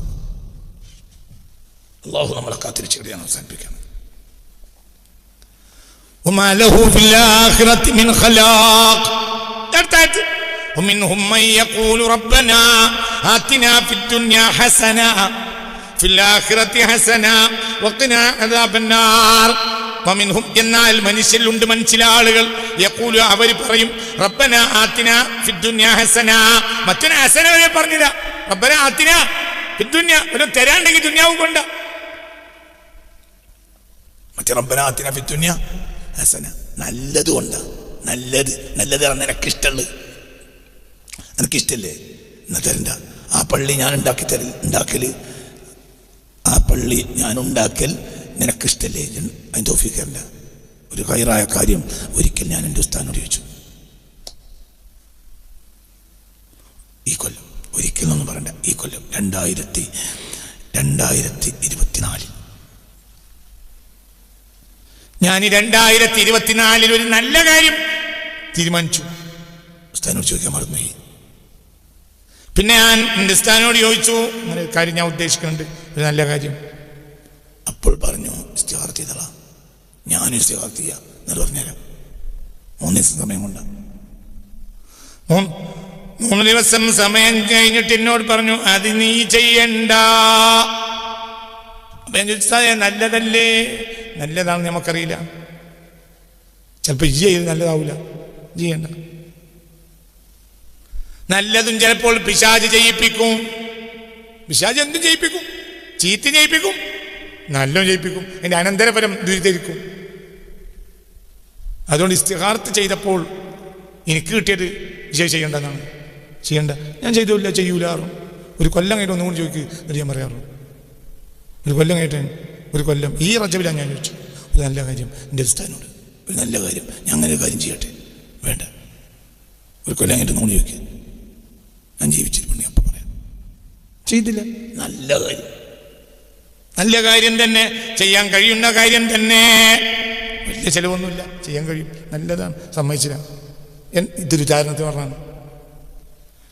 അല്ലാഹു നമ്മളെ കാത്തിരിച്ചിടെയാണ് അവസാനിപ്പിക്കുന്നത്. وما له في الآخرة من خلاق. ومنهم من يقول ربنا آتنا في الدنيا حسنة في الآخرة حسنة وقنا عذاب النار. വമിൻഹും എന്നാൽ മനുഷ്യരിലുണ്ട് ചില ആളുകൾ യഖൂലു അവർ പറയും റബ്ബന ആതിന ഫിദ്ദുനിയ ഹസന മറ്റൊരു ഹസന വരെ പറഞ്ഞില്ല റബ്ബന ആതിന ഫിദ്ദുനിയ ഒരു തരാണ്ടെങ്കിൽ ദുനിയാവ് കൊണ്ട മറ്റേ റബ്ബന ആതിന ഫിദ്ദുനിയ ഹസന നല്ലത് കൊണ്ടാ നല്ലത് നിനക്കിഷ്ടമുള്ളത് എനിക്കിഷ്ടല്ലേ എന്നാ തരണ്ട ആ പള്ളി ഞാൻ ഉണ്ടാക്കല് ആ പള്ളി ഞാൻ ഉണ്ടാക്കൽ നിനക്കിഷ്ടല്ലേ അതിന് തൗഫീഖ് തരണ്ട ഒരു ഖൈറായ കാര്യം ഒരിക്കൽ ഞാൻ എൻ്റെ ഉസ്താദിനോട് ചോദിച്ചു ഈ കൊല്ലം ഒരിക്കലൊന്നും പറയണ്ട ഈ കൊല്ലം 2024 ഞാൻ 2024 ഒരു നല്ല കാര്യം തീരുമാനിച്ചു ഉസ്താദിനോട് ചോദിക്കാൻ മറന്നുപോയി പിന്നെ ഞാൻ എൻ്റെ ഉസ്താദിനോട് ചോദിച്ചു അങ്ങനെ ഒരു കാര്യം ഞാൻ ഉദ്ദേശിക്കുന്നുണ്ട് ഒരു നല്ല കാര്യം അപ്പോൾ പറഞ്ഞു ഇസ്തിഖാറ ചെയ്തളാ ഞാനും ഇസ്തിഖാറ ചെയ്യാം എന്ന് പറഞ്ഞുതരാം 3 ദിവസം സമയം കൊണ്ട് 3 ദിവസം സമയം കഴിഞ്ഞിട്ട് എന്നോട് പറഞ്ഞു അത് നീ ചെയ്യണ്ട അപ്പൊ ഞാൻ ചോദിച്ചാൽ നല്ലതല്ലേ നല്ലതാണെന്ന് നമുക്കറിയില്ല ചിലപ്പോൾ ചെയ്ത് നല്ലതാവൂല ചെയ്യണ്ട നല്ലതും ചിലപ്പോൾ പിശാച് ചെയ്യിപ്പിക്കും പിശാച് എന്തും ചെയ്യിപ്പിക്കും ചീത്ത ചെയ്യിപ്പിക്കും നല്ലതും ചെയ്യിപ്പിക്കും അതിൻ്റെ അനന്തരഫലം ദുരിതരിക്കും അതുകൊണ്ട് ഇസ്തിഖാറത്ത് ചെയ്തപ്പോൾ എനിക്ക് കിട്ടിയത് വിജയ് ചെയ്യേണ്ടതാണ് ചെയ്യണ്ട ഞാൻ ചെയ്തില്ല ചെയ്യൂലാറും ഒരു കൊല്ലം കഴിഞ്ഞിട്ട് ഒന്നും കൂടി ചോദിക്കുക എന്നിട്ട് ഞാൻ പറയാറും ഒരു കൊല്ലം കഴിഞ്ഞിട്ട് ഒരു കൊല്ലം ഈ റജബിലാണ് ഞാൻ ചോദിച്ചു ഒരു നല്ല കാര്യം എൻ്റെ ഉസ്താദിനോട് ഒരു നല്ല കാര്യം ഞാൻ അങ്ങനെ ഒരു കാര്യം ചെയ്യട്ടെ വേണ്ട ഒരു കൊല്ലം കഴിഞ്ഞിട്ട് ഒന്നും കൂടി ചോദിക്കുക ഞാൻ ജീവിച്ചിരിപ്പുണ്ടെങ്കിൽ അപ്പം പറയാം ചെയ്തില്ല നല്ല കാര്യം തന്നെ ചെയ്യാൻ കഴിയുന്ന കാര്യം തന്നെ വലിയ ചിലവൊന്നുമില്ല ചെയ്യാൻ കഴിയും നല്ലതാണ് സമ്മതിച്ചില്ല ഇതൊരു ഉദാഹരണത്തിന് പറഞ്ഞാണ്